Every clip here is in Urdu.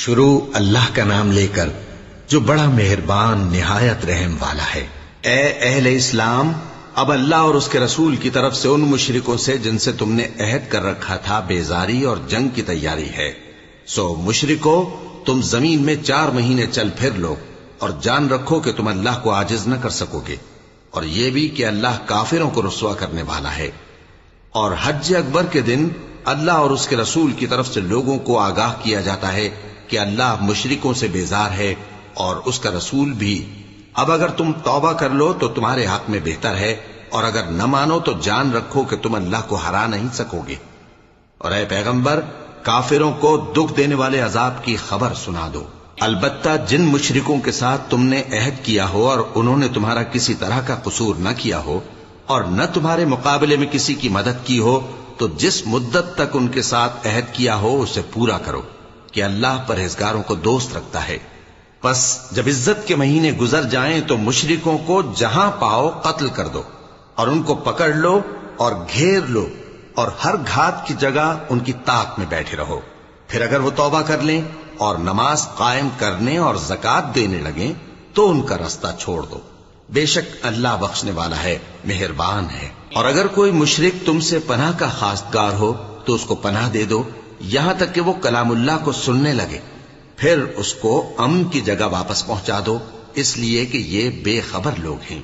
شروع اللہ کا نام لے کر جو بڑا مہربان نہایت رحم والا ہے۔ اے اہل اسلام، اب اللہ اور اس کے رسول کی طرف سے ان مشرکوں سے جن سے تم نے عہد کر رکھا تھا بیزاری اور جنگ کی تیاری ہے۔ سو مشرکو، تم زمین میں 4 مہینے چل پھر لو اور جان رکھو کہ تم اللہ کو عاجز نہ کر سکو گے، اور یہ بھی کہ اللہ کافروں کو رسوا کرنے والا ہے۔ اور حج اکبر کے دن اللہ اور اس کے رسول کی طرف سے لوگوں کو آگاہ کیا جاتا ہے کہ اللہ مشرکوں سے بیزار ہے اور اس کا رسول بھی۔ اب اگر تم توبہ کر لو تو تمہارے حق میں بہتر ہے، اور اگر نہ مانو تو جان رکھو کہ تم اللہ کو ہرا نہیں سکو گے۔ اور اے پیغمبر، کافروں کو دکھ دینے والے عذاب کی خبر سنا دو۔ البتہ جن مشرکوں کے ساتھ تم نے عہد کیا ہو اور انہوں نے تمہارا کسی طرح کا قصور نہ کیا ہو اور نہ تمہارے مقابلے میں کسی کی مدد کی ہو، تو جس مدت تک ان کے ساتھ عہد کیا ہو اسے پورا کرو، کہ اللہ پرہیزگاروں کو دوست رکھتا ہے۔ پس جب عزت کے مہینے گزر جائیں تو مشرکوں کو جہاں پاؤ قتل کر دو، اور ان کو پکڑ لو اور گھیر لو، اور ہر گھات کی جگہ ان کی طاق میں بیٹھے رہو۔ پھر اگر وہ توبہ کر لیں اور نماز قائم کرنے اور زکوٰۃ دینے لگیں تو ان کا رستہ چھوڑ دو، بے شک اللہ بخشنے والا ہے، مہربان ہے۔ اور اگر کوئی مشرک تم سے پناہ کا خواستگار ہو تو اس کو پناہ دے دو، یہاں تک کہ وہ کلام اللہ کو سننے لگے، پھر اس کو امن کی جگہ واپس پہنچا دو، اس لیے کہ یہ بے خبر لوگ ہیں۔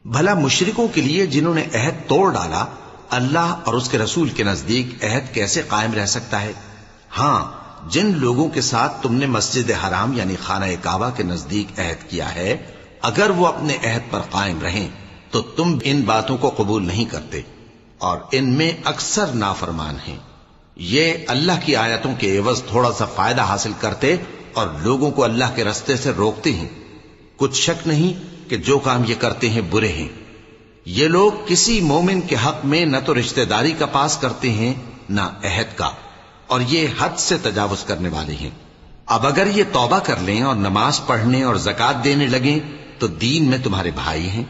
بھلا مشرکوں کے لیے جنہوں نے عہد توڑ ڈالا، اللہ اور اس کے رسول کے نزدیک عہد کیسے قائم رہ سکتا ہے؟ ہاں، جن لوگوں کے ساتھ تم نے مسجد حرام یعنی خانہ کعبہ کے نزدیک عہد کیا ہے، اگر وہ اپنے عہد پر قائم رہیں تو تم ان باتوں کو قبول نہیں کرتے، اور ان میں اکثر نافرمان ہیں۔ یہ اللہ کی آیتوں کے عوض تھوڑا سا فائدہ حاصل کرتے اور لوگوں کو اللہ کے رستے سے روکتے ہیں۔ کچھ شک نہیں کہ جو کام یہ کرتے ہیں برے ہیں۔ یہ لوگ کسی مومن کے حق میں نہ تو رشتہ داری کا پاس کرتے ہیں نہ عہد کا، اور یہ حد سے تجاوز کرنے والے ہیں۔ اب اگر یہ توبہ کر لیں اور نماز پڑھنے اور زکوٰۃ دینے لگیں تو دین میں تمہارے بھائی ہیں،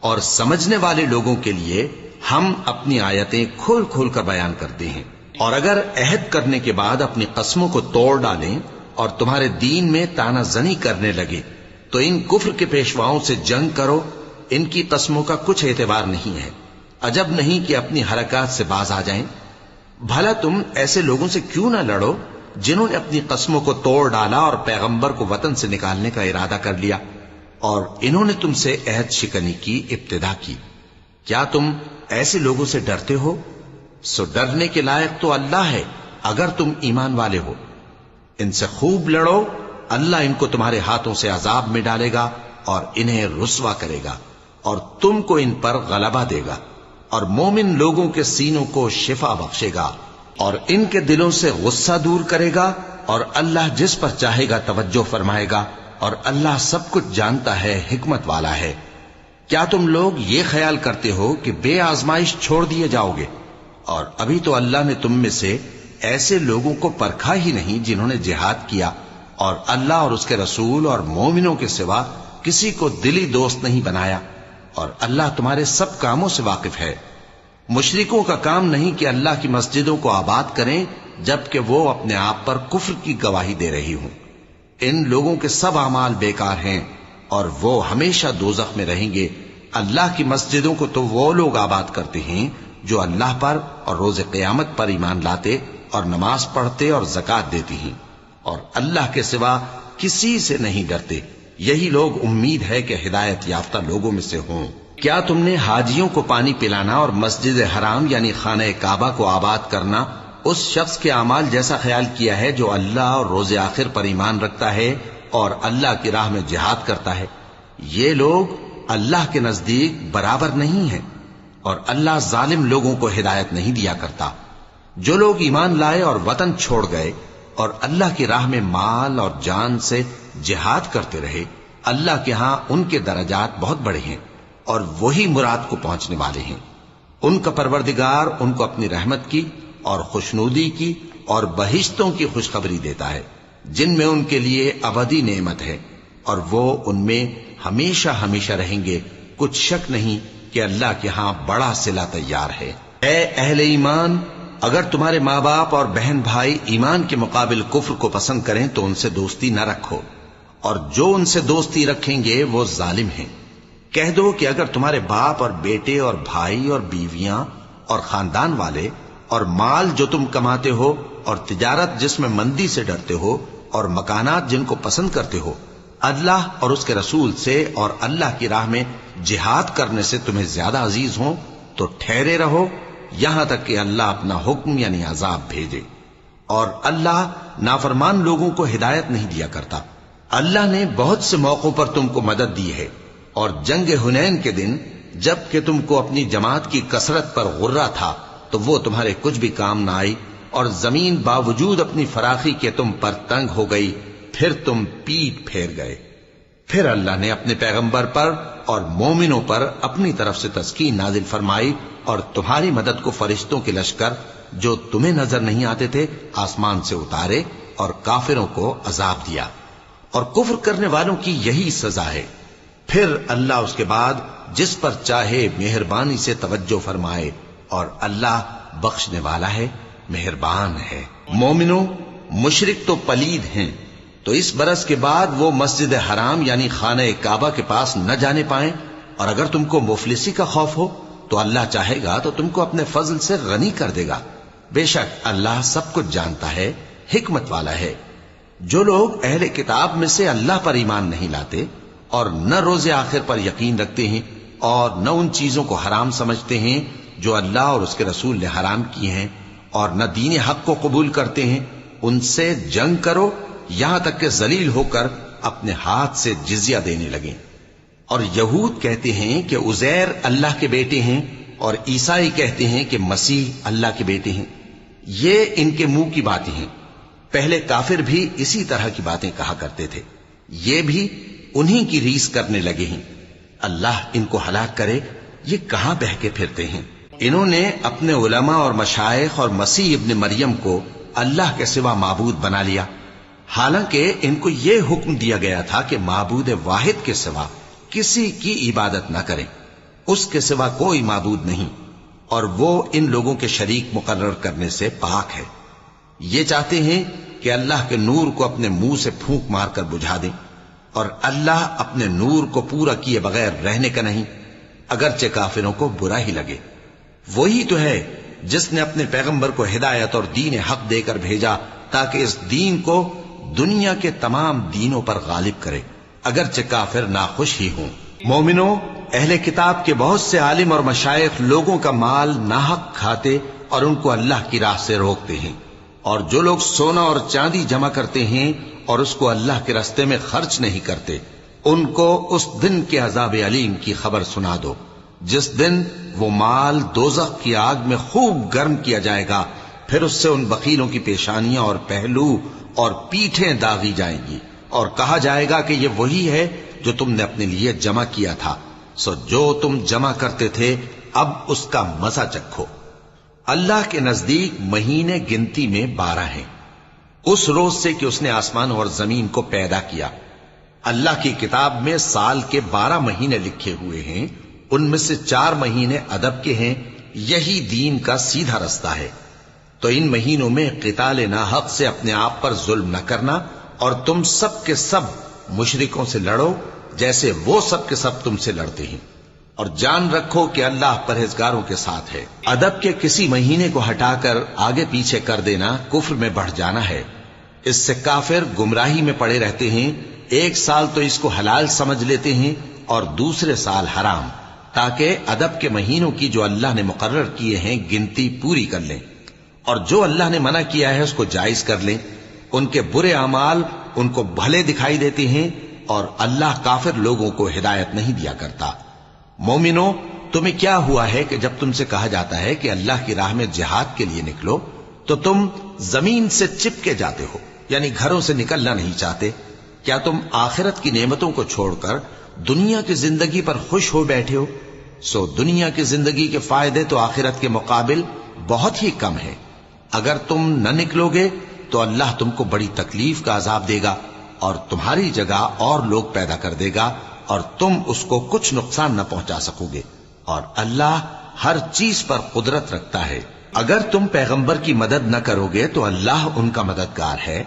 اور سمجھنے والے لوگوں کے لیے ہم اپنی آیتیں کھول کھول کر بیان کرتے ہیں۔ اور اگر عہد کرنے کے بعد اپنی قسموں کو توڑ ڈالیں اور تمہارے دین میں طعنہ زنی کرنے لگے تو ان کفر کے پیشواؤں سے جنگ کرو، ان کی قسموں کا کچھ اعتبار نہیں ہے، عجب نہیں کہ اپنی حرکات سے باز آ جائیں۔ بھلا تم ایسے لوگوں سے کیوں نہ لڑو جنہوں نے اپنی قسموں کو توڑ ڈالا اور پیغمبر کو وطن سے نکالنے کا ارادہ کر لیا، اور انہوں نے تم سے عہد شکنی کی ابتدا کی۔ کیا تم ایسے لوگوں سے ڈرتے ہو؟ سو ڈرنے کے لائق تو اللہ ہے اگر تم ایمان والے ہو۔ ان سے خوب لڑو، اللہ ان کو تمہارے ہاتھوں سے عذاب میں ڈالے گا اور انہیں رسوا کرے گا، اور تم کو ان پر غلبہ دے گا، اور مومن لوگوں کے سینوں کو شفا بخشے گا، اور ان کے دلوں سے غصہ دور کرے گا، اور اللہ جس پر چاہے گا توجہ فرمائے گا، اور اللہ سب کچھ جانتا ہے، حکمت والا ہے۔ کیا تم لوگ یہ خیال کرتے ہو کہ بے آزمائش چھوڑ دیے جاؤ گے؟ اور ابھی تو اللہ نے تم میں سے ایسے لوگوں کو پرکھا ہی نہیں جنہوں نے جہاد کیا، اور اللہ اور اس کے رسول اور مومنوں کے سوا کسی کو دلی دوست نہیں بنایا، اور اللہ تمہارے سب کاموں سے واقف ہے۔ مشرکوں کا کام نہیں کہ اللہ کی مسجدوں کو آباد کریں جبکہ وہ اپنے آپ پر کفر کی گواہی دے رہی ہوں۔ ان لوگوں کے سب اعمال بیکار ہیں اور وہ ہمیشہ دوزخ میں رہیں گے۔ اللہ کی مسجدوں کو تو وہ لوگ آباد کرتے ہیں جو اللہ پر اور روز قیامت پر ایمان لاتے اور نماز پڑھتے اور زکوٰۃ دیتی ہیں، اور اللہ کے سوا کسی سے نہیں ڈرتے۔ یہی لوگ امید ہے کہ ہدایت یافتہ لوگوں میں سے ہوں۔ کیا تم نے حاجیوں کو پانی پلانا اور مسجد حرام یعنی خانہ کعبہ کو آباد کرنا اس شخص کے اعمال جیسا خیال کیا ہے جو اللہ اور روز آخر پر ایمان رکھتا ہے اور اللہ کی راہ میں جہاد کرتا ہے؟ یہ لوگ اللہ کے نزدیک برابر نہیں ہیں، اور اللہ ظالم لوگوں کو ہدایت نہیں دیا کرتا۔ جو لوگ ایمان لائے اور وطن چھوڑ گئے اور اللہ کی راہ میں مال اور جان سے جہاد کرتے رہے، اللہ کے ہاں ان کے درجات بہت بڑے ہیں، اور وہی مراد کو پہنچنے والے ہیں۔ ان کا پروردگار ان کو اپنی رحمت کی اور خوشنودی کی اور بہشتوں کی خوشخبری دیتا ہے جن میں ان کے لیے ابدی نعمت ہے، اور وہ ان میں ہمیشہ ہمیشہ رہیں گے۔ کچھ شک نہیں کہ اللہ کے ہاں بڑا صلہ تیار ہے۔ اے اہل ایمان، اگر تمہارے ماں باپ اور بہن بھائی ایمان کے مقابل کفر کو پسند کریں تو ان سے دوستی نہ رکھو، اور جو ان سے دوستی رکھیں گے وہ ظالم ہیں۔ کہہ دو کہ اگر تمہارے باپ اور بیٹے اور بھائی اور بیویاں اور خاندان والے اور مال جو تم کماتے ہو اور تجارت جس میں مندی سے ڈرتے ہو اور مکانات جن کو پسند کرتے ہو اللہ اور اس کے رسول سے اور اللہ کی راہ میں جہاد کرنے سے تمہیں زیادہ عزیز ہوں تو ٹھہرے رہو یہاں تک کہ اللہ اپنا حکم یعنی عذاب بھیجے، اور اللہ نافرمان لوگوں کو ہدایت نہیں دیا کرتا۔ اللہ نے بہت سے موقعوں پر تم کو مدد دی ہے، اور جنگ حنین کے دن جب کہ تم کو اپنی جماعت کی کثرت پر غرہ تھا تو وہ تمہارے کچھ بھی کام نہ آئی، اور زمین باوجود اپنی فراخی کے تم پر تنگ ہو گئی، پھر تم پیٹ پھیر گئے۔ پھر اللہ نے اپنے پیغمبر پر اور مومنوں پر اپنی طرف سے تسکین نازل فرمائی، اور تمہاری مدد کو فرشتوں کے لشکر جو تمہیں نظر نہیں آتے تھے آسمان سے اتارے، اور کافروں کو عذاب دیا، اور کفر کرنے والوں کی یہی سزا ہے۔ پھر اللہ اس کے بعد جس پر چاہے مہربانی سے توجہ فرمائے، اور اللہ بخشنے والا ہے، مہربان ہے۔ مومنوں، مشرک تو پلید ہیں، تو اس برس کے بعد وہ مسجد حرام یعنی خانہ کعبہ کے پاس نہ جانے پائیں، اور اگر تم کو مفلسی کا خوف ہو تو اللہ چاہے گا تو تم کو اپنے فضل سے غنی کر دے گا، بے شک اللہ سب کچھ جانتا ہے، حکمت والا ہے۔ جو لوگ اہل کتاب میں سے اللہ پر ایمان نہیں لاتے اور نہ روز آخر پر یقین رکھتے ہیں اور نہ ان چیزوں کو حرام سمجھتے ہیں جو اللہ اور اس کے رسول نے حرام کی ہیں، اور نہ دین حق کو قبول کرتے ہیں، ان سے جنگ کرو یہاں تک کہ ذلیل ہو کر اپنے ہاتھ سے جزیہ دینے لگیں۔ اور یہود کہتے ہیں کہ عزیر اللہ کے بیٹے ہیں، اور عیسائی کہتے ہیں کہ مسیح اللہ کے بیٹے ہیں۔ یہ ان کے منہ کی باتیں ہیں، پہلے کافر بھی اسی طرح کی باتیں کہا کرتے تھے، یہ بھی انہی کی ریس کرنے لگے ہیں۔ اللہ ان کو ہلاک کرے، یہ کہاں بہہ کے پھرتے ہیں۔ انہوں نے اپنے علماء اور مشائخ اور مسیح ابن مریم کو اللہ کے سوا معبود بنا لیا، حالانکہ ان کو یہ حکم دیا گیا تھا کہ معبود واحد کے سوا کسی کی عبادت نہ کریں، اس کے سوا کوئی معبود نہیں، اور وہ ان لوگوں کے شریک مقرر کرنے سے پاک ہے۔ یہ چاہتے ہیں کہ اللہ کے نور کو اپنے منہ سے پھونک مار کر بجھا دیں، اور اللہ اپنے نور کو پورا کیے بغیر رہنے کا نہیں، اگرچہ کافروں کو برا ہی لگے۔ وہی تو ہے جس نے اپنے پیغمبر کو ہدایت اور دین حق دے کر بھیجا تاکہ اس دین کو دنیا کے تمام دینوں پر غالب کرے، اگرچہ کافر ناخوش ہی ہوں۔ مومنوں، اہل کتاب کے بہت سے عالم اور مشائخ لوگوں کا مال ناحق کھاتے اور ان کو اللہ کی راہ سے روکتے ہیں، اور جو لوگ سونا اور چاندی جمع کرتے ہیں اور اس کو اللہ کے راستے میں خرچ نہیں کرتے، ان کو اس دن کے عذاب علیم کی خبر سنا دو، جس دن وہ مال دوزخ کی آگ میں خوب گرم کیا جائے گا، پھر اس سے ان بخیلوں کی پیشانیاں اور پہلو اور پیٹھیں داغی جائیں گی، اور کہا جائے گا کہ یہ وہی ہے جو تم نے اپنے لیے جمع کیا تھا، سو جو تم جمع کرتے تھے اب اس کا مزہ چکھو۔ اللہ کے نزدیک مہینے گنتی میں 12 ہیں، اس روز سے کہ اس نے آسمان اور زمین کو پیدا کیا۔ اللہ کی کتاب میں سال کے 12 مہینے لکھے ہوئے ہیں، ان میں سے 4 مہینے ادب کے ہیں، یہی دین کا سیدھا رستہ ہے۔ تو ان مہینوں میں قتال ناحق سے اپنے آپ پر ظلم نہ کرنا، اور تم سب کے سب مشرکوں سے لڑو جیسے وہ سب کے سب تم سے لڑتے ہیں، اور جان رکھو کہ اللہ پرہیزگاروں کے ساتھ ہے۔ ادب کے کسی مہینے کو ہٹا کر آگے پیچھے کر دینا کفر میں بڑھ جانا ہے، اس سے کافر گمراہی میں پڑے رہتے ہیں۔ ایک سال تو اس کو حلال سمجھ لیتے ہیں اور دوسرے سال حرام، تاکہ ادب کے مہینوں کی جو اللہ نے مقرر کیے ہیں گنتی پوری کر لیں، اور جو اللہ نے منع کیا ہے اس کو جائز کر لیں۔ ان کے برے اعمال ان کو بھلے دکھائی دیتے ہیں، اور اللہ کافر لوگوں کو ہدایت نہیں دیا کرتا۔ مومنوں، تمہیں کیا ہوا ہے کہ جب تم سے کہا جاتا ہے کہ اللہ کی راہ میں جہاد کے لیے نکلو تو تم زمین سے چپکے جاتے ہو، یعنی گھروں سے نکلنا نہیں چاہتے؟ کیا تم آخرت کی نعمتوں کو چھوڑ کر دنیا کی زندگی پر خوش ہو بیٹھے ہو؟ سو دنیا کی زندگی کے فائدے تو آخرت کے مقابل بہت ہی کم ہے۔ اگر تم نہ نکلو گے تو اللہ تم کو بڑی تکلیف کا عذاب دے گا، اور تمہاری جگہ اور لوگ پیدا کر دے گا، اور تم اس کو کچھ نقصان نہ پہنچا سکو گے، اور اللہ ہر چیز پر قدرت رکھتا ہے۔ اگر تم پیغمبر کی مدد نہ کرو گے تو اللہ ان کا مددگار ہے۔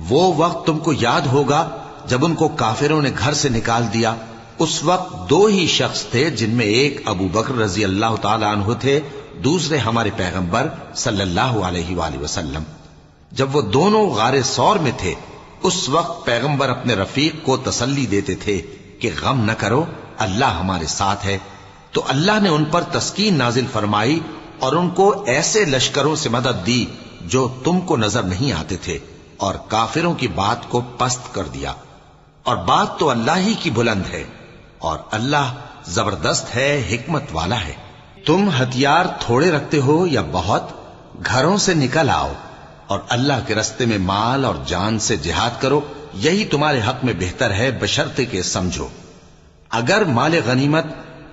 وہ وقت تم کو یاد ہوگا جب ان کو کافروں نے گھر سے نکال دیا۔ اس وقت دو ہی شخص تھے، جن میں ایک ابو بکر رضی اللہ تعالی عنہ تھے، دوسرے ہمارے پیغمبر صلی اللہ علیہ وآلہ وسلم۔ جب وہ دونوں غار ثور میں تھے، اس وقت پیغمبر اپنے رفیق کو تسلی دیتے تھے کہ غم نہ کرو، اللہ ہمارے ساتھ ہے۔ تو اللہ نے ان پر تسکین نازل فرمائی اور ان کو ایسے لشکروں سے مدد دی جو تم کو نظر نہیں آتے تھے، اور کافروں کی بات کو پست کر دیا۔ اور بات تو اللہ ہی کی بلند ہے، اور اللہ زبردست ہے، حکمت والا ہے۔ تم ہتھیار تھوڑے رکھتے ہو یا بہت، گھروں سے نکل آؤ اور اللہ کے رستے میں مال اور جان سے جہاد کرو، یہی تمہارے حق میں بہتر ہے، بشرطے کہ سمجھو۔ اگر مال غنیمت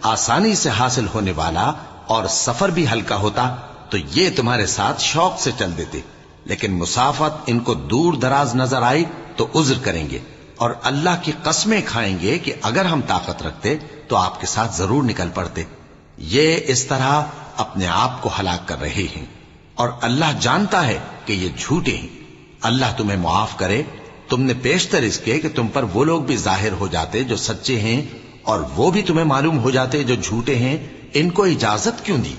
آسانی سے حاصل ہونے والا اور سفر بھی ہلکا ہوتا تو یہ تمہارے ساتھ شوق سے چل دیتے، لیکن مسافت ان کو دور دراز نظر آئی تو عذر کریں گے، اور اللہ کی قسمیں کھائیں گے کہ اگر ہم طاقت رکھتے تو آپ کے ساتھ ضرور نکل پڑتے۔ یہ اس طرح اپنے آپ کو ہلاک کر رہے ہیں، اور اللہ جانتا ہے کہ یہ جھوٹے ہیں۔ اللہ تمہیں معاف کرے۔ تم نے پیشتر اس کے کہ تم پر وہ لوگ بھی ظاہر ہو جاتے جو سچے ہیں، اور وہ بھی تمہیں معلوم ہو جاتے جو جھوٹے ہیں۔ ان کو اجازت کیوں دی؟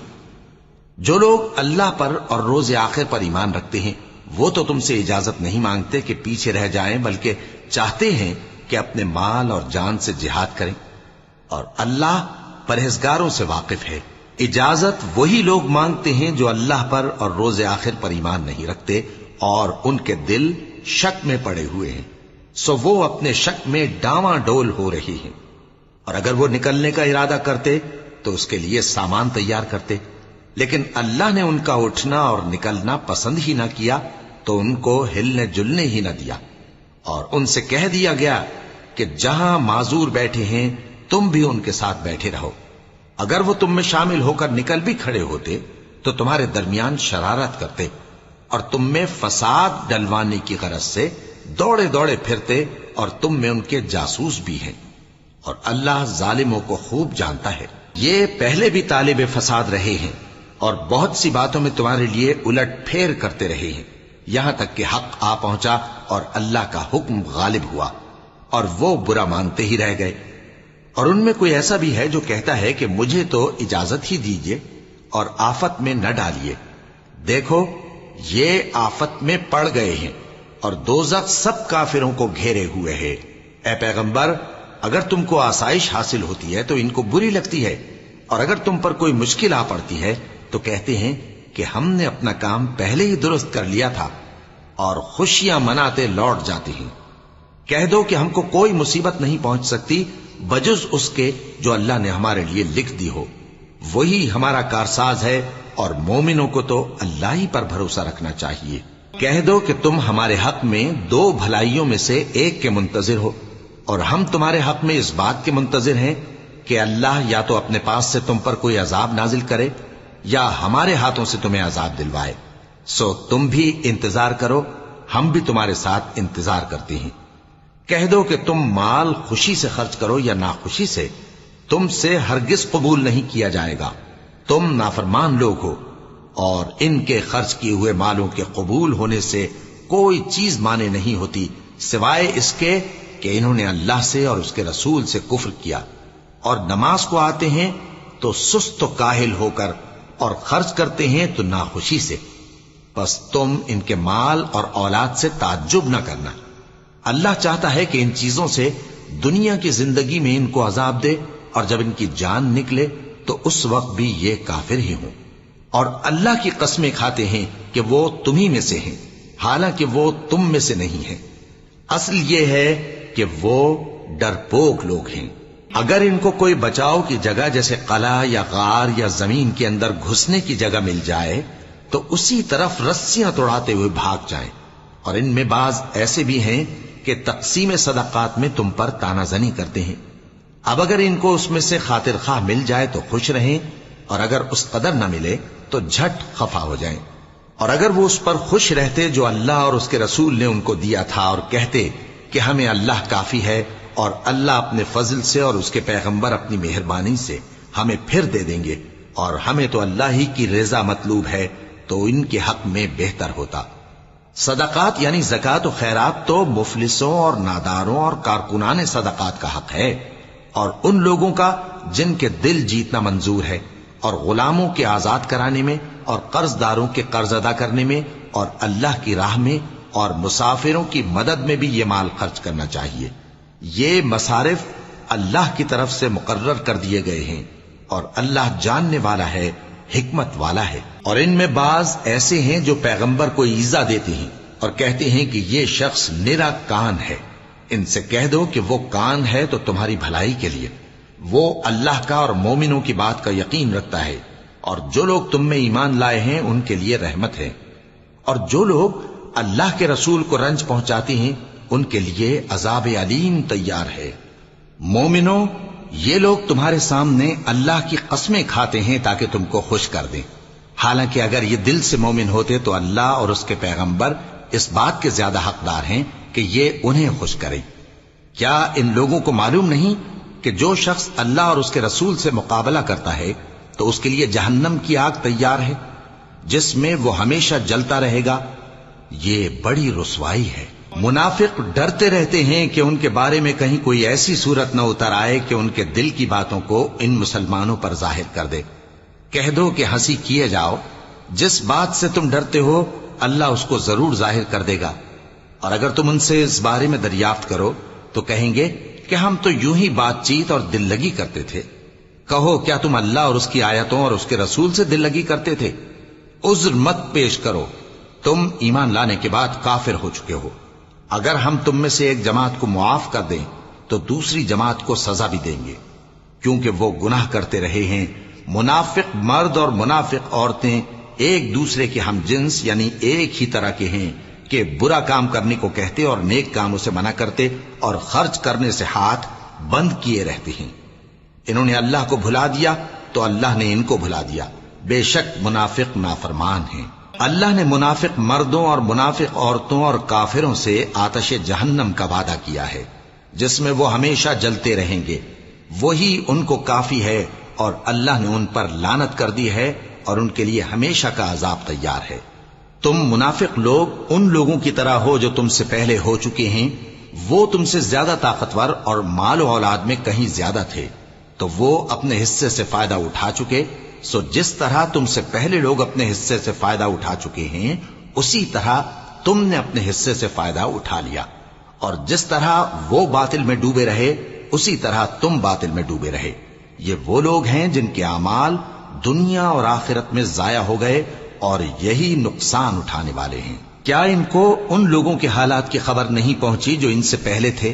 جو لوگ اللہ پر اور روز آخر پر ایمان رکھتے ہیں وہ تو تم سے اجازت نہیں مانگتے کہ پیچھے رہ جائیں، بلکہ چاہتے ہیں کہ اپنے مال اور جان سے جہاد کریں، اور اللہ پرہیزگاروں سے واقف ہے۔ اجازت وہی لوگ مانگتے ہیں جو اللہ پر اور روز آخر پر ایمان نہیں رکھتے اور ان کے دل شک میں پڑے ہوئے ہیں، سو وہ اپنے شک میں ڈاواں ڈول ہو رہی ہیں۔ اور اگر وہ نکلنے کا ارادہ کرتے تو اس کے لیے سامان تیار کرتے، لیکن اللہ نے ان کا اٹھنا اور نکلنا پسند ہی نہ کیا تو ان کو ہلنے جلنے ہی نہ دیا، اور ان سے کہہ دیا گیا کہ جہاں معذور بیٹھے ہیں تم بھی ان کے ساتھ بیٹھے رہو۔ اگر وہ تم میں شامل ہو کر نکل بھی کھڑے ہوتے تو تمہارے درمیان شرارت کرتے اور تم میں فساد ڈلوانے کی غرض سے دوڑے دوڑے پھرتے، اور تم میں ان کے جاسوس بھی ہیں، اور اللہ ظالموں کو خوب جانتا ہے۔ یہ پہلے بھی طالب فساد رہے ہیں اور بہت سی باتوں میں تمہارے لیے الٹ پھیر کرتے رہے ہیں، یہاں تک کہ حق آ پہنچا اور اللہ کا حکم غالب ہوا، اور وہ برا مانتے ہی رہ گئے۔ اور ان میں کوئی ایسا بھی ہے جو کہتا ہے کہ مجھے تو اجازت ہی دیجئے اور آفت میں نہ ڈالیے۔ دیکھو یہ آفت میں پڑ گئے ہیں، اور دوزخ سب کافروں کو گھیرے ہوئے ہے۔ اے پیغمبر، اگر تم کو آسائش حاصل ہوتی ہے تو ان کو بری لگتی ہے، اور اگر تم پر کوئی مشکل آ پڑتی ہے تو کہتے ہیں کہ ہم نے اپنا کام پہلے ہی درست کر لیا تھا، اور خوشیاں مناتے لوٹ جاتے ہیں۔ کہہ دو کہ ہم کو کوئی مصیبت نہیں پہنچ سکتی بجز اس کے جو اللہ نے ہمارے لیے لکھ دی ہو، وہی ہمارا کارساز ہے، اور مومنوں کو تو اللہ ہی پر بھروسہ رکھنا چاہیے۔ کہہ دو کہ تم ہمارے حق میں دو بھلائیوں میں سے ایک کے منتظر ہو، اور ہم تمہارے حق میں اس بات کے منتظر ہیں کہ اللہ یا تو اپنے پاس سے تم پر کوئی عذاب نازل کرے یا ہمارے ہاتھوں سے تمہیں عذاب دلوائے، سو تم بھی انتظار کرو، ہم بھی تمہارے ساتھ انتظار کرتے ہیں۔ کہہ دو کہ تم مال خوشی سے خرچ کرو یا ناخوشی سے، تم سے ہرگز قبول نہیں کیا جائے گا، تم نافرمان لوگ ہو، اور ان کے خرچ کیے ہوئے مالوں کے قبول ہونے سے کوئی چیز مانے نہیں ہوتی سوائے اس کے کہ انہوں نے اللہ سے اور اس کے رسول سے کفر کیا، اور نماز کو آتے ہیں تو سست و کاہل ہو کر، اور خرچ کرتے ہیں تو ناخوشی سے، بس تم ان کے مال اور اولاد سے تعجب نہ کرنا۔ اللہ چاہتا ہے کہ ان چیزوں سے دنیا کی زندگی میں ان کو عذاب دے، اور جب ان کی جان نکلے تو اس وقت بھی یہ کافر ہی ہوں، اور اللہ کی قسمیں کھاتے ہیں کہ وہ تمہیں میں سے ہیں، حالانکہ وہ تم میں سے نہیں ہیں۔ اصل یہ ہے کہ وہ ڈرپوک لوگ ہیں۔ اگر ان کو کوئی بچاؤ کی جگہ جیسے قلعہ یا غار یا زمین کے اندر گھسنے کی جگہ مل جائے تو اسی طرف رسیاں توڑاتے ہوئے بھاگ جائیں، اور ان میں بعض ایسے بھی ہیں کہ تقسیم صدقات میں تم پر تانا زنی کرتے ہیں۔ اب اگر ان کو اس میں سے خاطر خواہ مل جائے تو خوش رہیں، اور اگر اس قدر نہ ملے تو جھٹ خفا ہو جائیں۔ اور اگر وہ اس پر خوش رہتے جو اللہ اور اس کے رسول نے ان کو دیا تھا، اور کہتے کہ ہمیں اللہ کافی ہے، اور اللہ اپنے فضل سے اور اس کے پیغمبر اپنی مہربانی سے ہمیں پھر دے دیں گے، اور ہمیں تو اللہ ہی کی رضا مطلوب ہے، تو ان کے حق میں بہتر ہوتا۔ صدقات یعنی زکات و خیرات تو مفلسوں اور ناداروں اور کارکنان صدقات کا حق ہے، اور ان لوگوں کا جن کے دل جیتنا منظور ہے، اور غلاموں کے آزاد کرانے میں، اور قرض داروں کے قرض ادا کرنے میں، اور اللہ کی راہ میں اور مسافروں کی مدد میں بھی یہ مال خرچ کرنا چاہیے۔ یہ مصارف اللہ کی طرف سے مقرر کر دیے گئے ہیں، اور اللہ جاننے والا ہے، حکمت والا ہے۔ اور ان میں بعض ایسے ہیں جو پیغمبر کو ایذا دیتے ہیں اور کہتے ہیں کہ یہ شخص نرا کان ہے۔ ان سے کہہ دو کہ وہ کان ہے تو تمہاری بھلائی کے لیے، وہ اللہ کا اور مومنوں کی بات کا یقین رکھتا ہے، اور جو لوگ تم میں ایمان لائے ہیں ان کے لیے رحمت ہے، اور جو لوگ اللہ کے رسول کو رنج پہنچاتے ہیں ان کے لیے عذاب علیم تیار ہے۔ مومنوں، یہ لوگ تمہارے سامنے اللہ کی قسمیں کھاتے ہیں تاکہ تم کو خوش کر دیں، حالانکہ اگر یہ دل سے مومن ہوتے تو اللہ اور اس کے پیغمبر اس بات کے زیادہ حقدار ہیں کہ یہ انہیں خوش کرے۔ کیا ان لوگوں کو معلوم نہیں کہ جو شخص اللہ اور اس کے رسول سے مقابلہ کرتا ہے تو اس کے لیے جہنم کی آگ تیار ہے جس میں وہ ہمیشہ جلتا رہے گا؟ یہ بڑی رسوائی ہے۔ منافق ڈرتے رہتے ہیں کہ ان کے بارے میں کہیں کوئی ایسی صورت نہ اتر آئے کہ ان کے دل کی باتوں کو ان مسلمانوں پر ظاہر کر دے۔ کہہ دو کہ ہنسی کیے جاؤ، جس بات سے تم ڈرتے ہو اللہ اس کو ضرور ظاہر کر دے گا، اور اگر تم ان سے اس بارے میں دریافت کرو تو کہیں گے کہ ہم تو یوں ہی بات چیت اور دل لگی کرتے تھے۔ کہو کیا تم اللہ اور اس کی آیتوں اور اس کے رسول سے دل لگی کرتے تھے؟ عذر مت پیش کرو، تم ایمان لانے کے بعد کافر ہو چکے ہو۔ اگر ہم تم میں سے ایک جماعت کو معاف کر دیں تو دوسری جماعت کو سزا بھی دیں گے، کیونکہ وہ گناہ کرتے رہے ہیں۔ منافق مرد اور منافق عورتیں ایک دوسرے کے ہم جنس یعنی ایک ہی طرح کے ہیں کہ برا کام کرنے کو کہتے اور نیک کاموں سے منع کرتے اور خرچ کرنے سے ہاتھ بند کیے رہتے ہیں۔ انہوں نے اللہ کو بھلا دیا تو اللہ نے ان کو بھلا دیا، بے شک منافق نافرمان ہیں۔ اللہ نے منافق مردوں اور منافق عورتوں اور کافروں سے آتش جہنم کا وعدہ کیا ہے جس میں وہ ہمیشہ جلتے رہیں گے، وہی ان کو کافی ہے، اور اللہ نے ان پر لعنت کر دی ہے اور ان کے لیے ہمیشہ کا عذاب تیار ہے۔ تم منافق لوگ ان لوگوں کی طرح ہو جو تم سے پہلے ہو چکے ہیں، وہ تم سے زیادہ طاقتور اور مال و اولاد میں کہیں زیادہ تھے، تو وہ اپنے حصے سے فائدہ اٹھا چکے، سو جس طرح تم سے پہلے لوگ اپنے حصے سے فائدہ اٹھا چکے ہیں اسی طرح تم نے اپنے حصے سے فائدہ اٹھا لیا، اور جس طرح وہ باطل میں ڈوبے رہے اسی طرح تم باطل میں ڈوبے رہے۔ یہ وہ لوگ ہیں جن کے اعمال دنیا اور آخرت میں ضائع ہو گئے اور یہی نقصان اٹھانے والے ہیں۔ کیا ان کو ان لوگوں کے حالات کی خبر نہیں پہنچی جو ان سے پہلے تھے،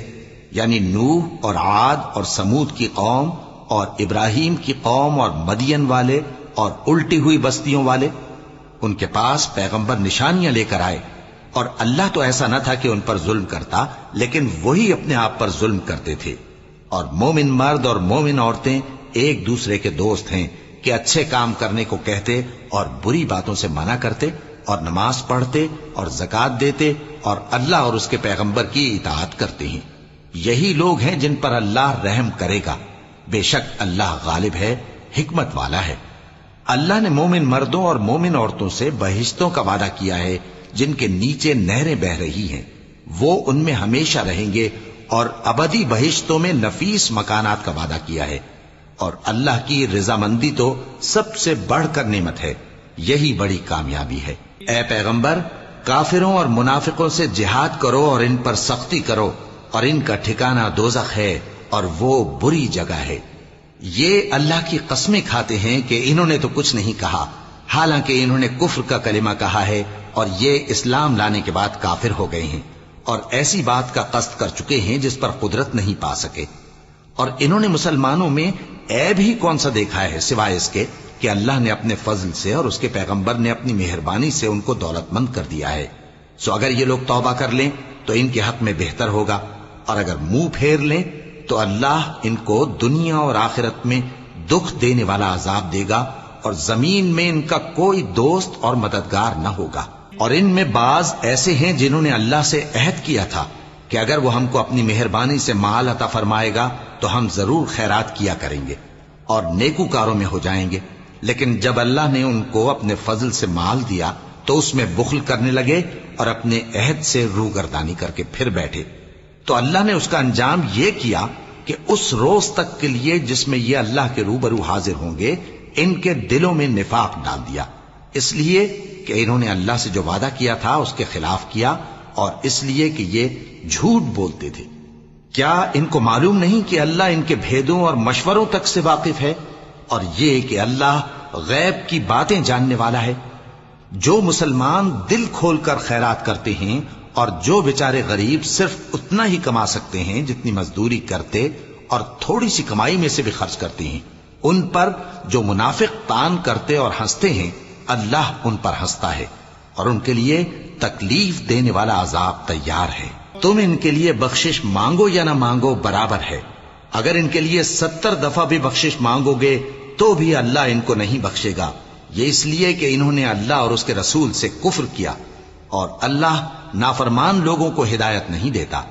یعنی نوح اور عاد اور سمود کی قوم اور ابراہیم کی قوم اور مدین والے اور الٹی ہوئی بستیوں والے؟ ان کے پاس پیغمبر نشانیاں لے کر آئے، اور اللہ تو ایسا نہ تھا کہ ان پر ظلم کرتا، لیکن وہی اپنے آپ پر ظلم کرتے تھے۔ اور مومن مرد اور مومن عورتیں ایک دوسرے کے دوست ہیں کہ اچھے کام کرنے کو کہتے اور بری باتوں سے منع کرتے، اور نماز پڑھتے اور زکات دیتے اور اللہ اور اس کے پیغمبر کی اطاعت کرتے ہیں۔ یہی لوگ ہیں جن پر اللہ رحم کرے گا، بے شک اللہ غالب ہے، حکمت والا ہے۔ اللہ نے مومن مردوں اور مومن عورتوں سے بہشتوں کا وعدہ کیا ہے جن کے نیچے نہریں بہ رہی ہیں، وہ ان میں ہمیشہ رہیں گے، اور ابدی بہشتوں میں نفیس مکانات کا وعدہ کیا ہے۔ اور اللہ کی رضامندی تو سب سے بڑھ کر نعمت ہے، یہی بڑی کامیابی ہے۔ اے پیغمبر، کافروں اور منافقوں سے جہاد کرو اور ان پر سختی کرو، اور ان کا ٹھکانہ دوزخ ہے اور وہ بری جگہ ہے۔ یہ اللہ کی قسمیں کھاتے ہیں کہ انہوں نے تو کچھ نہیں کہا، حالانکہ انہوں نے کفر کا کلمہ کہا ہے اور یہ اسلام لانے کے بعد کافر ہو گئے ہیں، اور ایسی بات کا قصد کر چکے ہیں جس پر قدرت نہیں پا سکے۔ اور انہوں نے مسلمانوں میں عیب ہی کون سا دیکھا ہے سوائے اس کے کہ اللہ نے اپنے فضل سے اور اس کے پیغمبر نے اپنی مہربانی سے ان کو دولت مند کر دیا ہے۔ سو اگر یہ لوگ توبہ کر لیں تو ان کے حق میں بہتر ہوگا، اور اگر منہ پھیر لیں تو اللہ ان کو دنیا اور آخرت میں دکھ دینے والا عذاب دے گا، اور زمین میں ان کا کوئی دوست اور مددگار نہ ہوگا۔ اور ان میں بعض ایسے ہیں جنہوں نے اللہ سے عہد کیا تھا کہ اگر وہ ہم کو اپنی مہربانی سے مال عطا فرمائے گا تو ہم ضرور خیرات کیا کریں گے اور نیکوکاروں میں ہو جائیں گے، لیکن جب اللہ نے ان کو اپنے فضل سے مال دیا تو اس میں بخل کرنے لگے اور اپنے عہد سے روگردانی کر کے پھر بیٹھے. تو اللہ نے اس کا انجام یہ کیا کہ اس روز تک کے لیے جس میں یہ اللہ کے روبرو حاضر ہوں گے ان کے دلوں میں نفاق ڈال دیا، اس لیے کہ انہوں نے اللہ سے جو وعدہ کیا تھا اس کے خلاف کیا، اور اس لیے کہ یہ جھوٹ بولتے تھے. کیا ان کو معلوم نہیں کہ اللہ ان کے بھیدوں اور مشوروں تک سے واقف ہے، اور یہ کہ اللہ غیب کی باتیں جاننے والا ہے؟ جو مسلمان دل کھول کر خیرات کرتے ہیں اور جو بیچارے غریب صرف اتنا ہی کما سکتے ہیں جتنی مزدوری کرتے اور تھوڑی سی کمائی میں سے بھی خرچ کرتے ہیں، ان پر جو منافق تان کرتے اور ہنستے ہیں اللہ ان پر ہنستا ہے اور ان کے لیے تکلیف دینے والا عذاب تیار ہے. تم ان کے لیے بخشش مانگو یا نہ مانگو برابر ہے. اگر ان کے لیے 70 دفعہ بھی بخشش مانگو گے تو بھی اللہ ان کو نہیں بخشے گا. یہ اس لیے کہ انہوں نے اللہ اور اس کے رسول سے کفر کیا، اور اللہ نافرمان لوگوں کو ہدایت نہیں دیتا.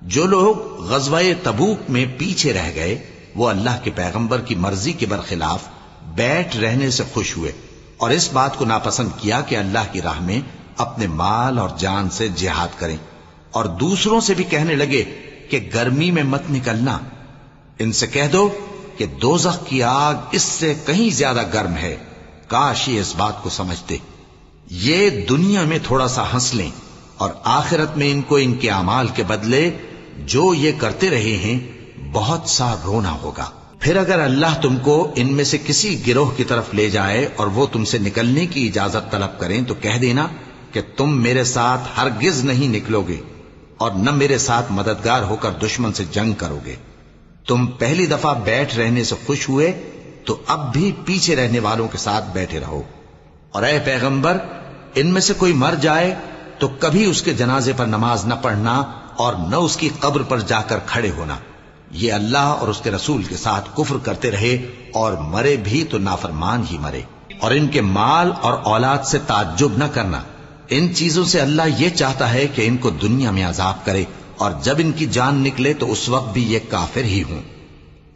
جو لوگ غزوہ تبوک میں پیچھے رہ گئے وہ اللہ کے پیغمبر کی مرضی کے برخلاف بیٹھ رہنے سے خوش ہوئے اور اس بات کو ناپسند کیا کہ اللہ کی راہ میں اپنے مال اور جان سے جہاد کریں، اور دوسروں سے بھی کہنے لگے کہ گرمی میں مت نکلنا. ان سے کہہ دو کہ دوزخ کی آگ اس سے کہیں زیادہ گرم ہے، کاش یہ اس بات کو سمجھتے. یہ دنیا میں تھوڑا سا ہنس لیں اور آخرت میں ان کو ان کے اعمال کے بدلے جو یہ کرتے رہے ہیں بہت سا رونا ہوگا. پھر اگر اللہ تم کو ان میں سے کسی گروہ کی طرف لے جائے اور وہ تم سے نکلنے کی اجازت طلب کریں تو کہہ دینا کہ تم میرے ساتھ ہرگز نہیں نکلو گے اور نہ میرے ساتھ مددگار ہو کر دشمن سے جنگ کرو گے. تم پہلی دفعہ بیٹھ رہنے سے خوش ہوئے تو اب بھی پیچھے رہنے والوں کے ساتھ بیٹھے رہو. اور اے پیغمبر، ان میں سے کوئی مر جائے تو کبھی اس کے جنازے پر نماز نہ پڑھنا اور نہ اس کی قبر پر جا کر کھڑے ہونا. یہ اللہ اور اس کے رسول کے ساتھ کفر کرتے رہے اور مرے بھی تو نافرمان ہی مرے. اور ان کے مال اور اولاد سے تعجب نہ کرنا، ان چیزوں سے اللہ یہ چاہتا ہے کہ ان کو دنیا میں عذاب کرے اور جب ان کی جان نکلے تو اس وقت بھی یہ کافر ہی ہوں.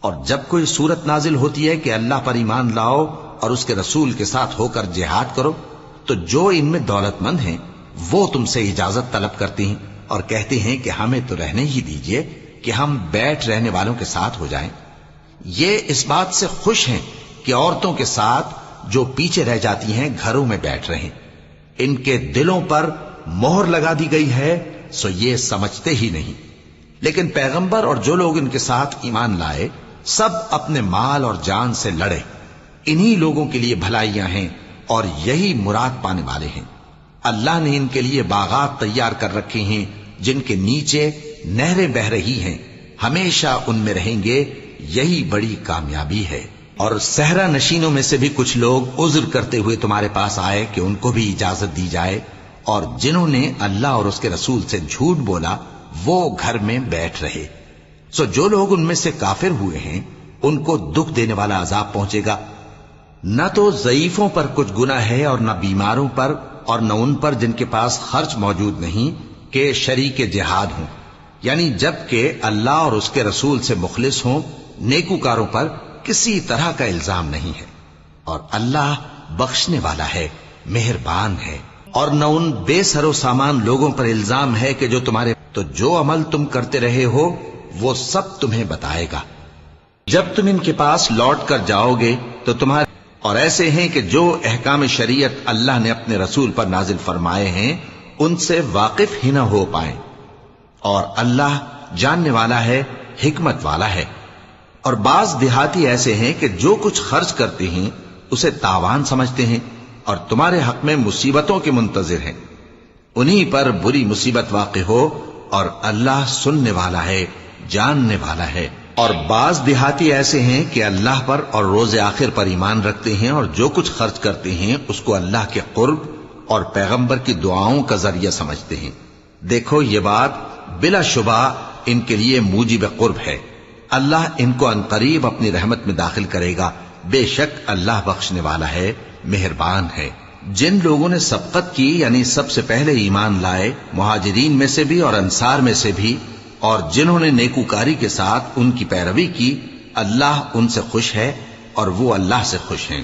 اور جب کوئی صورت نازل ہوتی ہے کہ اللہ پر ایمان لاؤ اور اس کے رسول کے ساتھ ہو کر جہاد کرو تو جو ان میں دولت مند ہیں وہ تم سے اجازت طلب کرتے ہیں اور کہتے ہیں کہ ہمیں تو رہنے ہی دیجئے کہ ہم بیٹھ رہنے والوں کے ساتھ ہو جائیں. یہ اس بات سے خوش ہیں کہ عورتوں کے ساتھ جو پیچھے رہ جاتی ہیں گھروں میں بیٹھ رہیں. ان کے دلوں پر مہر لگا دی گئی ہے سو یہ سمجھتے ہی نہیں. لیکن پیغمبر اور جو لوگ ان کے ساتھ ایمان لائے سب اپنے مال اور جان سے لڑے. انہی لوگوں کے لیے بھلائیاں ہیں اور یہی مراد پانے والے ہیں. اللہ نے ان کے لیے باغات تیار کر رکھے ہیں جن کے نیچے نہریں بہ رہی ہیں، ہمیشہ ان میں رہیں گے، یہی بڑی کامیابی ہے. اور صحرا نشینوں میں سے بھی کچھ لوگ عذر کرتے ہوئے تمہارے پاس آئے کہ ان کو بھی اجازت دی جائے، اور جنہوں نے اللہ اور اس کے رسول سے جھوٹ بولا وہ گھر میں بیٹھ رہے. سو جو لوگ ان میں سے کافر ہوئے ہیں ان کو دکھ دینے والا عذاب پہنچے گا. نہ تو ضعیفوں پر کچھ گناہ ہے اور نہ بیماروں پر اور نہ ان پر جن کے پاس خرچ موجود نہیں کہ شریک جہاد ہوں، یعنی جب کہ اللہ اور اس کے رسول سے مخلص ہوں. نیکوکاروں پر کسی طرح کا الزام نہیں ہے اور اللہ بخشنے والا ہے، مہربان ہے. اور نہ ان بے سر و سامان لوگوں پر الزام ہے کہ جو تمہارے تو جو عمل تم کرتے رہے ہو وہ سب تمہیں بتائے گا جب تم ان کے پاس لوٹ کر جاؤ گے تو تمہارے. اور ایسے ہیں کہ جو احکام شریعت اللہ نے اپنے رسول پر نازل فرمائے ہیں ان سے واقف ہی نہ ہو پائیں. اور اللہ جاننے والا ہے، حکمت والا ہے. اور بعض دیہاتی ایسے ہیں کہ جو کچھ خرچ کرتے ہیں اسے تاوان سمجھتے ہیں اور تمہارے حق میں مصیبتوں کے منتظر ہیں. انہی پر بری مصیبت واقع ہو اور اللہ سننے والا ہے، جاننے والا ہے. اور بعض دیہاتی ایسے ہیں کہ اللہ پر اور روز آخر پر ایمان رکھتے ہیں اور جو کچھ خرچ کرتے ہیں اس کو اللہ کے قرب اور پیغمبر کی دعاؤں کا ذریعہ سمجھتے ہیں. دیکھو یہ بات بلا شبہ ان کے لیے موجب قرب ہے. اللہ ان کو عنقریب اپنی رحمت میں داخل کرے گا. بے شک اللہ بخشنے والا ہے، مہربان ہے. جن لوگوں نے سبقت کی یعنی سب سے پہلے ایمان لائے، مہاجرین میں سے بھی اور انصار میں سے بھی، اور جنہوں نے نیکوکاری کے ساتھ ان کی پیروی کی، اللہ ان سے خوش ہے اور وہ اللہ سے خوش ہیں.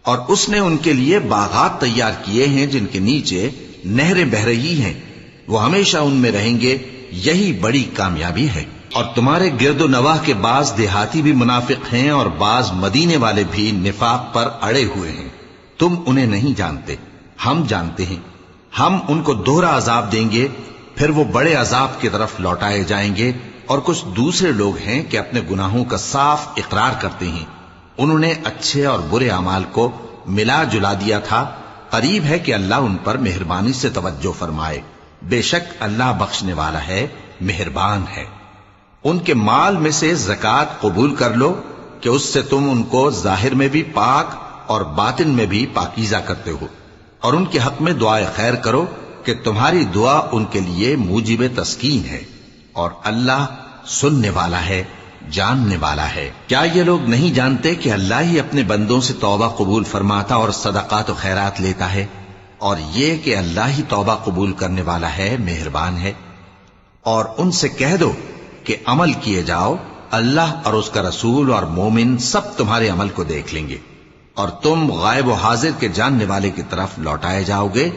اور اس نے ان کے لیے باغات تیار کیے ہیں جن کے نیچے نہریں بہ رہی ہیں، وہ ہمیشہ ان میں رہیں گے، یہی بڑی کامیابی ہے۔ اور تمہارے گرد و نواح کے بعض دیہاتی بھی منافق ہیں اور بعض مدینے والے بھی نفاق پر اڑے ہوئے ہیں، تم انہیں نہیں جانتے، ہم جانتے ہیں۔ ہم ان کو دوہرا عذاب دیں گے، پھر وہ بڑے عذاب کی طرف لوٹائے جائیں گے۔ اور کچھ دوسرے لوگ ہیں کہ اپنے گناہوں کا صاف اقرار کرتے ہیں، انہوں نے اچھے اور برے اعمال کو ملا جلا دیا تھا، قریب ہے کہ اللہ ان پر مہربانی سے توجہ فرمائے، بے شک اللہ بخشنے والا ہے، مہربان ہے۔ ان کے مال میں سے زکوٰۃ قبول کر لو کہ اس سے تم ان کو ظاہر میں بھی پاک اور باطن میں بھی پاکیزہ کرتے ہو، اور ان کے حق میں دعائے خیر کرو کہ تمہاری دعا ان کے لیے موجب تسکین ہے، اور اللہ سننے والا ہے، جاننے والا ہے۔ کیا یہ لوگ نہیں جانتے کہ اللہ ہی اپنے بندوں سے توبہ قبول فرماتا اور صدقات و خیرات لیتا ہے، اور یہ کہ اللہ ہی توبہ قبول کرنے والا ہے، مہربان ہے۔ اور ان سے کہہ دو کہ عمل کیے جاؤ، اللہ اور اس کا رسول اور مومن سب تمہارے عمل کو دیکھ لیں گے، اور تم غائب و حاضر کے جاننے والے کی طرف لوٹائے جاؤ گے،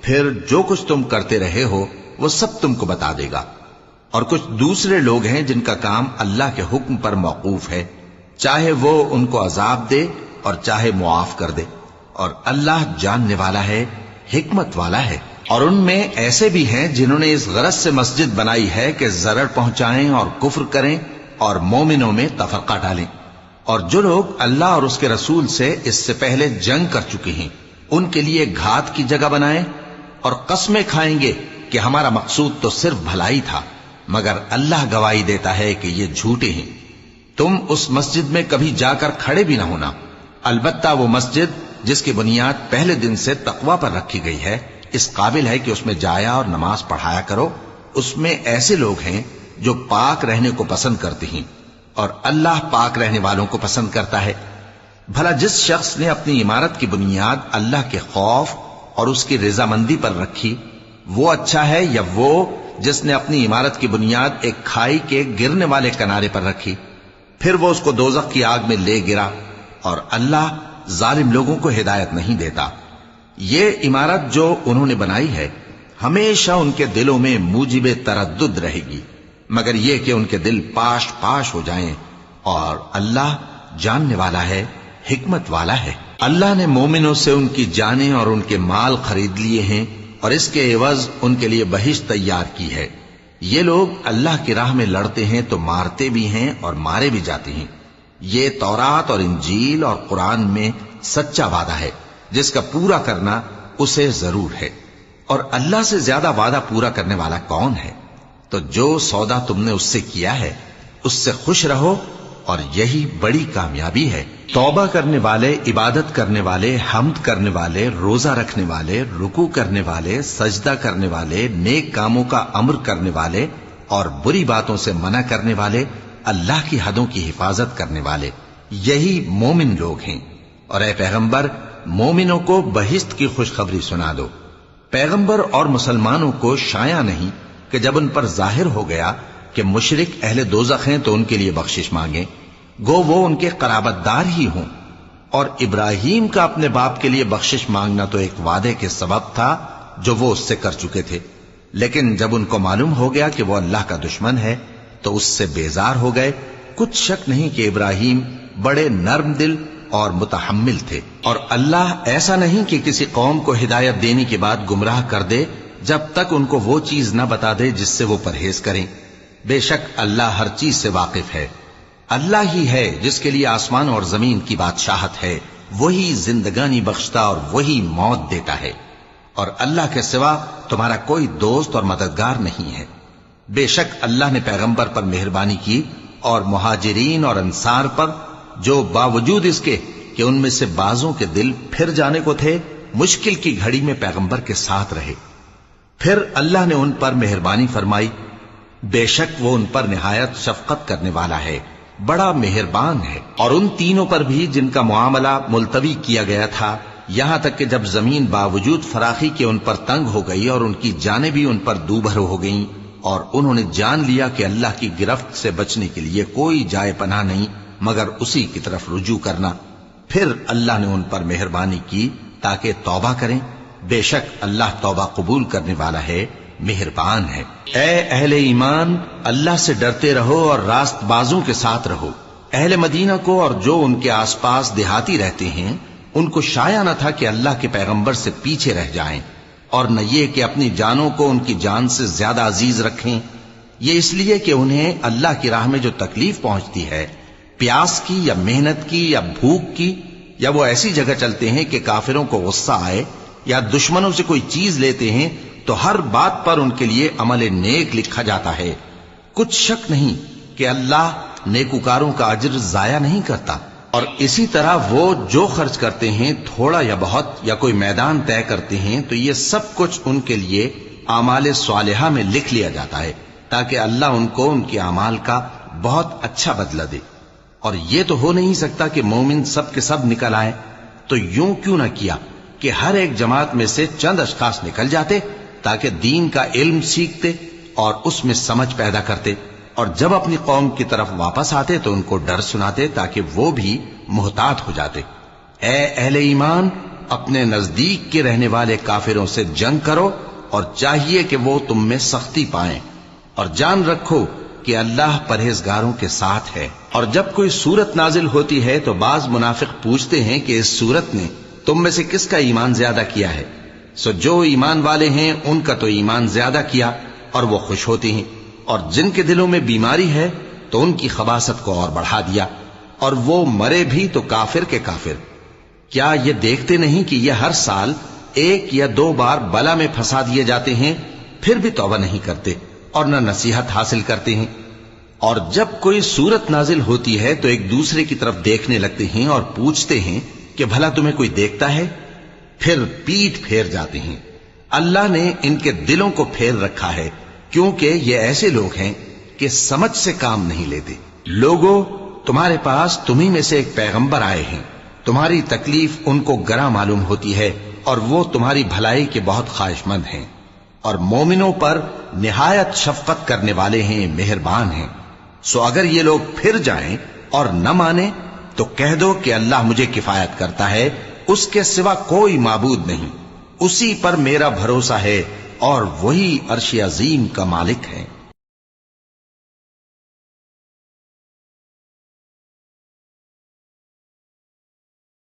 پھر جو کچھ تم کرتے رہے ہو وہ سب تم کو بتا دے گا۔ اور کچھ دوسرے لوگ ہیں جن کا کام اللہ کے حکم پر موقوف ہے، چاہے وہ ان کو عذاب دے اور چاہے معاف کر دے، اور اللہ جاننے والا ہے، حکمت والا ہے۔ اور ان میں ایسے بھی ہیں جنہوں نے اس غرض سے مسجد بنائی ہے کہ ضرر پہنچائیں اور کفر کریں اور مومنوں میں تفرقہ ڈالیں۔ اور جو لوگ اللہ اور اس کے رسول سے اس سے پہلے جنگ کر چکے ہیں، ان کے لیے گھات کی جگہ بنائیں اور قسمیں کھائیں گے کہ ہمارا مقصود تو صرف بھلائی تھا، مگر اللہ گواہی دیتا ہے کہ یہ جھوٹے ہیں۔ تم اس مسجد میں کبھی جا کر کھڑے بھی نہ ہونا، البتہ وہ مسجد جس کی بنیاد پہلے دن سے تقوی پر رکھی گئی ہے، اس قابل ہے کہ اس میں جایا اور نماز پڑھایا کرو۔ اس میں ایسے لوگ ہیں جو پاک رہنے کو پسند کرتے ہیں، اور اللہ پاک رہنے والوں کو پسند کرتا ہے۔ بھلا جس شخص نے اپنی عمارت کی بنیاد اللہ کے خوف اور اس کی رضامندی پر رکھی، وہ اچھا ہے یا وہ جس نے اپنی عمارت کی بنیاد ایک کھائی کے گرنے والے کنارے پر رکھی، پھر وہ اس کو دوزخ کی آگ میں لے گرا، اور اللہ ظالم لوگوں کو ہدایت نہیں دیتا۔ یہ عمارت جو انہوں نے بنائی ہے ہمیشہ ان کے دلوں میں موجب تردد رہے گی، مگر یہ کہ ان کے دل پاش پاش ہو جائیں، اور اللہ جاننے والا ہے، حکمت والا ہے۔ اللہ نے مومنوں سے ان کی جانیں اور ان کے مال خرید لیے ہیں، اور اس کے عوض ان کے لیے بہشت تیار کی ہے۔ یہ لوگ اللہ کی راہ میں لڑتے ہیں تو مارتے بھی ہیں اور مارے بھی جاتے ہیں۔ یہ تورات اور انجیل اور قرآن میں سچا وعدہ ہے، جس کا پورا کرنا اسے ضرور ہے، اور اللہ سے زیادہ وعدہ پورا کرنے والا کون ہے؟ تو جو سودا تم نے اس سے کیا ہے اس سے خوش رہو، اور یہی بڑی کامیابی ہے۔ توبہ کرنے والے، عبادت کرنے والے، حمد کرنے والے، روزہ رکھنے والے، رکوع کرنے والے، سجدہ کرنے والے، نیک کاموں کا امر کرنے والے اور بری باتوں سے منع کرنے والے، اللہ کی حدوں کی حفاظت کرنے والے، یہی مومن لوگ ہیں۔ اور اے پیغمبر، مومنوں کو بہشت کی خوشخبری سنا دو۔ پیغمبر اور مسلمانوں کو شایع نہیں کہ جب ان پر ظاہر ہو گیا کہ مشرک اہل دوزخ ہیں تو ان کے لیے بخشش مانگیں، گو وہ ان کے قرابت دار ہی ہوں۔ اور ابراہیم کا اپنے باپ کے لیے بخشش مانگنا تو ایک وعدے کے سبب تھا جو وہ اس سے کر چکے تھے، لیکن جب ان کو معلوم ہو گیا کہ وہ اللہ کا دشمن ہے تو اس سے بیزار ہو گئے۔ کچھ شک نہیں کہ ابراہیم بڑے نرم دل اور متحمل تھے، اور اللہ ایسا نہیں کہ کسی قوم کو ہدایت دینے کے بعد گمراہ کر دے جب تک ان کو وہ چیز نہ بتا دے جس سے وہ پرہیز کریں۔ بے شک اللہ ہر چیز سے واقف ہے۔ اللہ ہی ہے جس کے لیے آسمان اور زمین کی بادشاہت ہے، وہی زندگانی بخشتا اور وہی موت دیتا ہے، اور اللہ کے سوا تمہارا کوئی دوست اور مددگار نہیں ہے۔ بے شک اللہ نے پیغمبر پر مہربانی کی اور مہاجرین اور انصار پر، جو باوجود اس کے کہ ان میں سے بعضوں کے دل پھر جانے کو تھے، مشکل کی گھڑی میں پیغمبر کے ساتھ رہے۔ پھر اللہ نے ان پر مہربانی فرمائی، بے شک وہ ان پر نہایت شفقت کرنے والا ہے، بڑا مہربان ہے۔ اور ان تینوں پر بھی جن کا معاملہ ملتوی کیا گیا تھا، یہاں تک کہ جب زمین باوجود فراخی کے ان پر تنگ ہو گئی اور ان کی جانیں بھی ان پر دوبھر ہو گئیں، اور انہوں نے جان لیا کہ اللہ کی گرفت سے بچنے کے لیے کوئی جائے پناہ نہیں مگر اسی کی طرف رجوع کرنا، پھر اللہ نے ان پر مہربانی کی تاکہ توبہ کریں، بے شک اللہ توبہ قبول کرنے والا ہے، مہربان ہے۔ اے اہل ایمان، اللہ سے ڈرتے رہو اور راست بازوں کے ساتھ رہو۔ اہل مدینہ کو اور جو ان کے آس پاس دیہاتی رہتے ہیں ان کو شایع نہ تھا کہ اللہ کے پیغمبر سے پیچھے رہ جائیں، اور نہ یہ کہ اپنی جانوں کو ان کی جان سے زیادہ عزیز رکھیں۔ یہ اس لیے کہ انہیں اللہ کی راہ میں جو تکلیف پہنچتی ہے، پیاس کی یا محنت کی یا بھوک کی، یا وہ ایسی جگہ چلتے ہیں کہ کافروں کو غصہ آئے یا دشمنوں سے کوئی چیز لیتے ہیں، تو ہر بات پر ان کے لیے عمل نیک لکھا جاتا ہے۔ کچھ شک نہیں کہ اللہ نیکوکاروں کا اجر ضائع نہیں کرتا۔ اور اسی طرح وہ جو خرچ کرتے ہیں، تھوڑا یا بہت، یا کوئی میدان طے کرتے ہیں، تو یہ سب کچھ ان کے لیے اعمال صالحہ میں لکھ لیا جاتا ہے، تاکہ اللہ ان کو ان کے اعمال کا بہت اچھا بدلہ دے۔ اور یہ تو ہو نہیں سکتا کہ مومن سب کے سب نکل آئیں، تو یوں کیوں نہ کیا کہ ہر ایک جماعت میں سے چند اشخاص نکل جاتے تاکہ دین کا علم سیکھتے اور اس میں سمجھ پیدا کرتے، اور جب اپنی قوم کی طرف واپس آتے تو ان کو ڈر سناتے تاکہ وہ بھی محتاط ہو جاتے۔ اے اہل ایمان، اپنے نزدیک کے رہنے والے کافروں سے جنگ کرو، اور چاہیے کہ وہ تم میں سختی پائیں، اور جان رکھو کہ اللہ پرہیزگاروں کے ساتھ ہے۔ اور جب کوئی سورت نازل ہوتی ہے تو بعض منافق پوچھتے ہیں کہ اس سورت نے تم میں سے کس کا ایمان زیادہ کیا ہے؟ سو جو ایمان والے ہیں ان کا تو ایمان زیادہ کیا اور وہ خوش ہوتے ہیں، اور جن کے دلوں میں بیماری ہے تو ان کی خباثت کو اور بڑھا دیا، اور وہ مرے بھی تو کافر کے کافر۔ کیا یہ دیکھتے نہیں کہ یہ ہر سال 1 یا 2 بار بلا میں پھنسا دیے جاتے ہیں، پھر بھی توبہ نہیں کرتے اور نہ نصیحت حاصل کرتے ہیں؟ اور جب کوئی سورت نازل ہوتی ہے تو ایک دوسرے کی طرف دیکھنے لگتے ہیں اور پوچھتے ہیں کہ بھلا تمہیں کوئی دیکھتا ہے؟ پھر پیٹ پھیر جاتے ہیں۔ اللہ نے ان کے دلوں کو پھیر رکھا ہے، کیونکہ یہ ایسے لوگ ہیں کہ سمجھ سے کام نہیں لیتے۔ لوگوں، تمہارے پاس تمہیں میں سے ایک پیغمبر آئے ہیں، تمہاری تکلیف ان کو گراں معلوم ہوتی ہے اور وہ تمہاری بھلائی کے بہت خواہش مند ہیں، اور مومنوں پر نہایت شفقت کرنے والے ہیں، مہربان ہیں۔ سو اگر یہ لوگ پھر جائیں اور نہ مانیں تو کہہ دو کہ اللہ مجھے کفایت کرتا ہے، اس کے سوا کوئی معبود نہیں، اسی پر میرا بھروسہ ہے اور وہی عرش عظیم کا مالک ہے۔